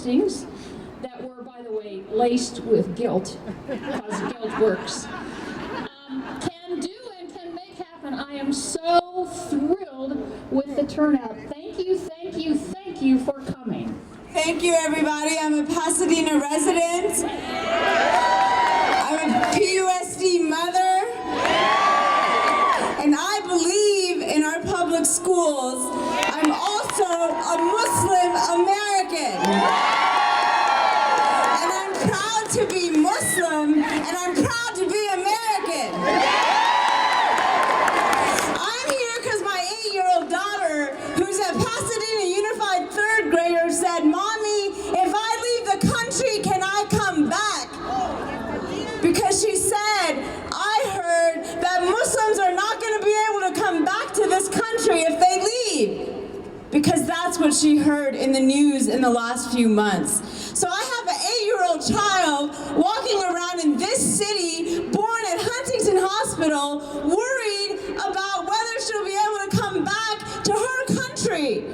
postings that were, by the way, laced with guilt, because guilt works, can do and can make happen. I am so thrilled with the turnout. Thank you, thank you, thank you for coming. Thank you, everybody. I'm a Pasadena resident. I'm a PUSD mother. And I believe in our public schools. I'm also a Muslim American. And I'm proud to be Muslim, and I'm proud to be American. I'm here because my 8-year-old daughter, who's a Pasadena Unified 3rd grader, said, "Mommy, if I leave the country, can I come back?" Because she said, "I heard that Muslims are not going to be able to come back to this country if they leave." Because that's what she heard in the news in the last few months. So I have an 8-year-old child walking around in this city, born at Huntington Hospital, worried about whether she'll be able to come back to her country.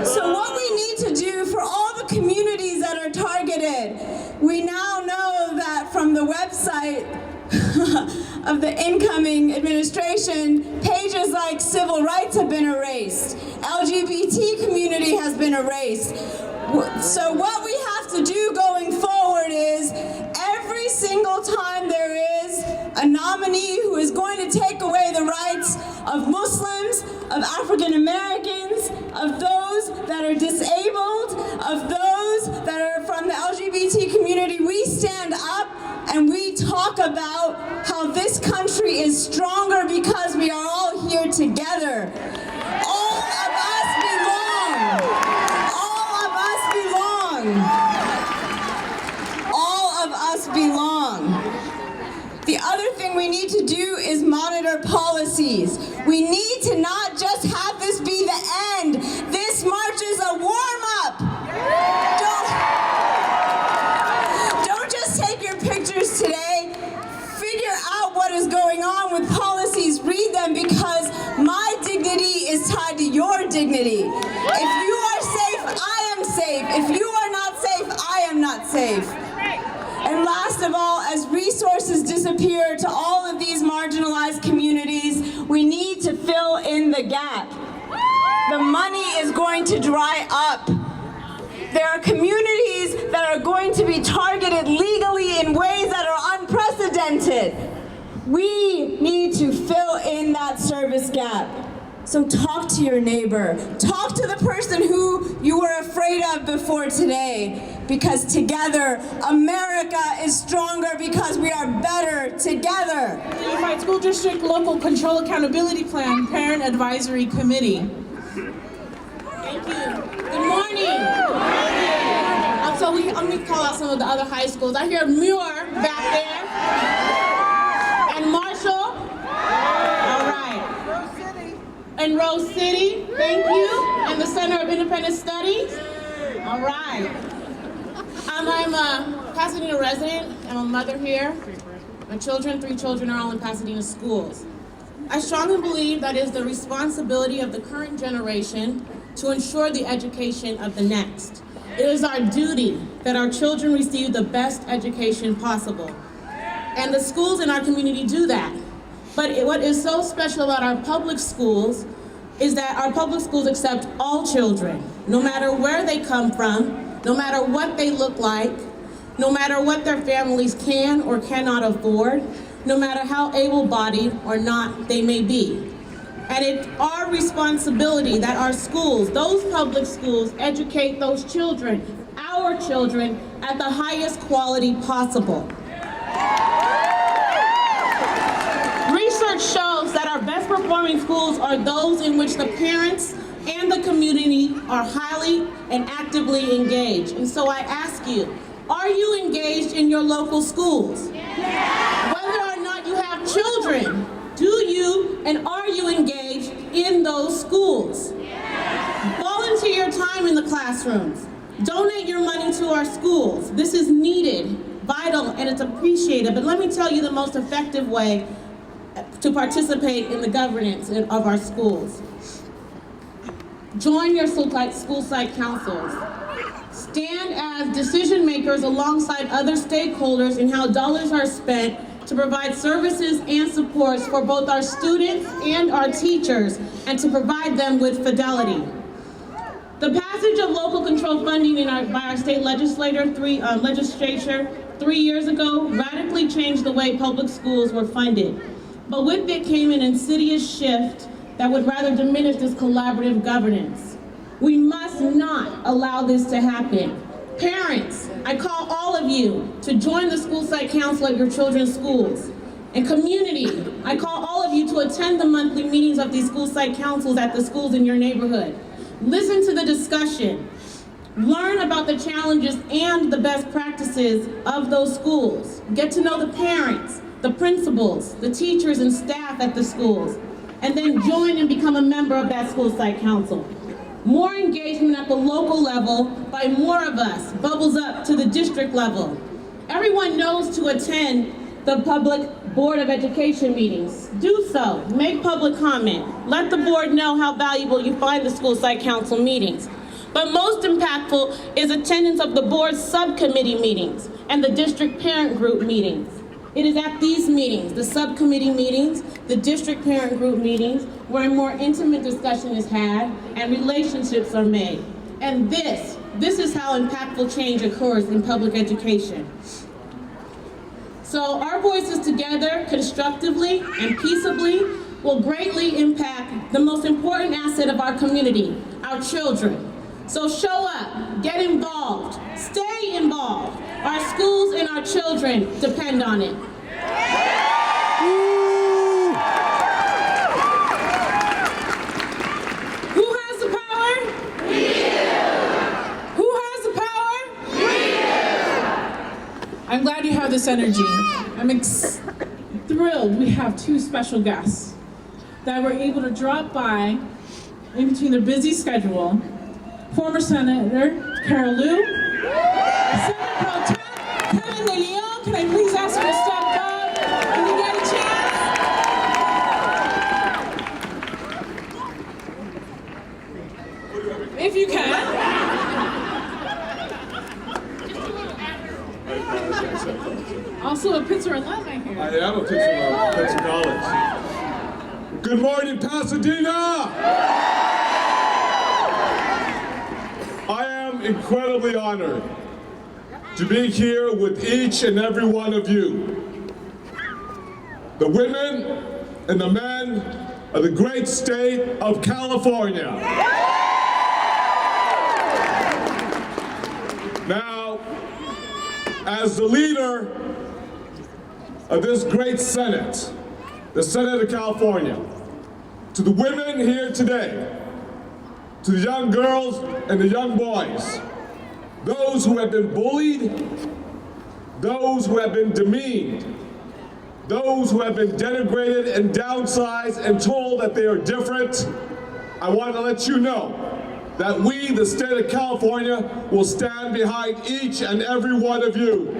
So what we need to do for all the communities that are targeted, we now know that from the website of the incoming administration, pages like civil rights have been erased. LGBT community has been erased. So what we have to do going forward is every single time there is a nominee who is going to take away the rights of Muslims, of African Americans, of those that are disabled, of those that are from the LGBT community, we stand up and we talk about how this country is stronger because we are all here together. All of us belong. All of us belong. All of us belong. The other thing we need to do is monitor policies. We need to not just have this be the end. This march is a warm-up. Don't just take your pictures today. Figure out what is going on with policies. Read them, because my dignity is tied to your dignity. If you are safe, I am safe. If you are not safe, I am not safe. And last of all, as resources disappear to all of these marginalized communities, we need to fill in the gap. The money is going to dry up. There are communities that are going to be targeted legally in ways that are unprecedented. We need to fill in that service gap. So talk to your neighbor. Talk to the person who you were afraid of before today. Because together, America is stronger because we are better together. Unified School District Local Control Accountability Plan Parent Advisory Committee. Thank you. Good morning. So let me call out some of the other high schools. I hear Muir back there. And Marshall. All right. And Rose City, thank you. And the Center of Independent Studies. All right. I'm a Pasadena resident. I'm a mother here. My children, 3 children, are all in Pasadena schools. I strongly believe that it is the responsibility of the current generation to ensure the education of the next. It is our duty that our children receive the best education possible. And the schools in our community do that. But what is so special about our public schools is that our public schools accept all children, no matter where they come from, no matter what they look like, no matter what their families can or cannot afford, no matter how able-bodied or not they may be. And it's our responsibility that our schools, those public schools, educate those children, our children, at the highest quality possible. Research shows that our best performing schools are those in which the parents and the community are highly and actively engaged. And so I ask you, are you engaged in your local schools? Yeah. Whether or not you have children, do you and are you engaged in those schools? Yeah. Volunteer your time in the classrooms. Donate your money to our schools. This is needed, vital, and it's appreciated. But let me tell you the most effective way to participate in the governance of our schools. Join your school site councils. Stand as decision makers alongside other stakeholders in how dollars are spent to provide services and supports for both our students and our teachers, and to provide them with fidelity. The passage of local control funding by our state legislature 3 years ago radically changed the way public schools were funded. But with it came an insidious shift that would rather diminish this collaborative governance. We must not allow this to happen. Parents, I call all of you to join the school site council at your children's schools. And community, I call all of you to attend the monthly meetings of these school site councils at the schools in your neighborhood. Listen to the discussion. Learn about the challenges and the best practices of those schools. Get to know the parents, the principals, the teachers and staff at the schools, and then join and become a member of that school site council. More engagement at the local level by more of us bubbles up to the district level. Everyone knows to attend the public Board of Education meetings. Do so, make public comment. Let the board know how valuable you find the school site council meetings. But most impactful is attendance of the board's subcommittee meetings and the district parent group meetings. It is at these meetings, the subcommittee meetings, the district parent group meetings, where a more intimate discussion is had and relationships are made. And this is how impactful change occurs in public education. So our voices together, constructively and peaceably, will greatly impact the most important asset of our community, our children. So show up, get involved, stay involved. Our schools and our children depend on it. Who has the power? We do. Who has the power? We do. I'm glad you have this energy. I'm thrilled we have two special guests that were able to drop by in between their busy schedule. Former Senator Carol Liu, Senator Pro Tem Kevin De Leon. Can I please ask you to step up when you get a chance? If you can. Also a Pittsburgh alumni here. I am a Pittsburgh College. Good morning, Pasadena! I am incredibly honored to be here with each and every one of you. The women and the men of the great state of California. Now, as the leader of this great Senate, the Senate of California, to the women here today, to the young girls and the young boys, those who have been bullied, those who have been demeaned, those who have been denigrated and downsized and told that they are different, I want to let you know that we, the state of California, will stand behind each and every one of you.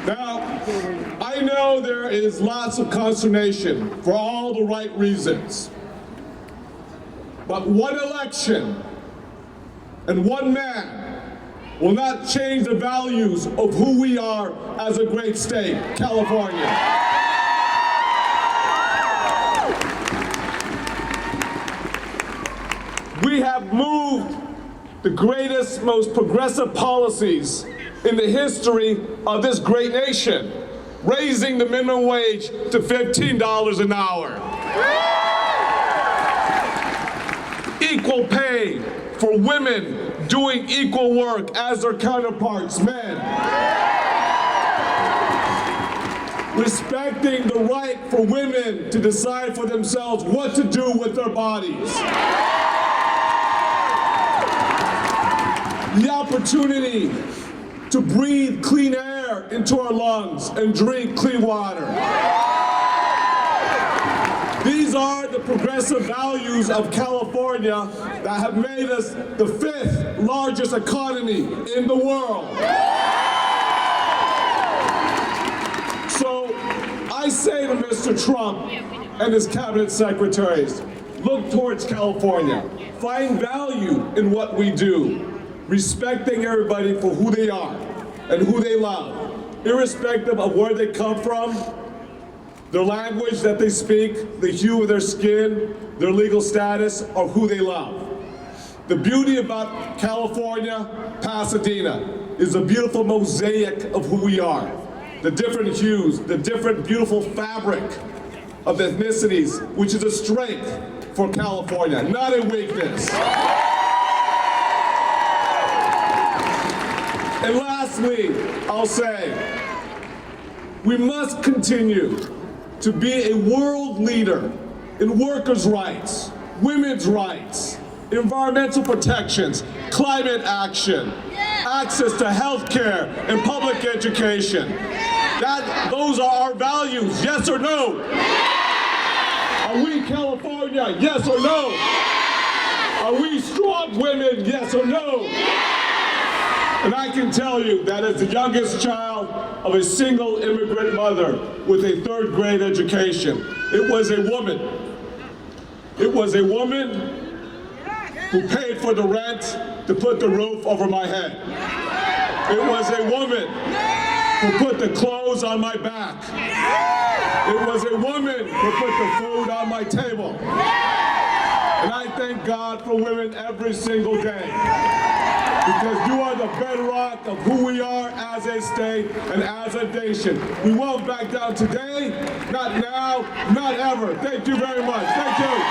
Now, I know there is lots of consternation for all the right reasons. But one election and one man will not change the values of who we are as a great state, California. We have moved the greatest, most progressive policies in the history of this great nation, raising the minimum wage to $15 an hour. Equal pay for women doing equal work as their counterparts, men. Respecting the right for women to decide for themselves what to do with their bodies. The opportunity to breathe clean air into our lungs and drink clean water. These are the progressive values of California that have made us the 5th largest economy in the world. So I say to Mr. Trump and his cabinet secretaries, look towards California. Find value in what we do, respecting everybody for who they are and who they love, irrespective of where they come from, their language that they speak, the hue of their skin, their legal status, or who they love. The beauty about California, Pasadena, is a beautiful mosaic of who we are. The different hues, the different beautiful fabric of ethnicities, which is a strength for California, not a weakness. And lastly, I'll say, we must continue to be a world leader in workers' rights, women's rights, environmental protections, climate action, access to health care and public education. Those are our values, yes or no? Are we California, yes or no? Are we strong women, yes or no? And I can tell you that as the youngest child of a single immigrant mother with a third grade education, it was a woman. It was a woman who paid for the rent to put the roof over my head. It was a woman who put the clothes on my back. It was a woman who put the food on my table. And I thank God for women every single day, because you are the bedrock of who we are as a state and as a nation. We won't back down today, not now, not ever. Thank you very much. Thank you.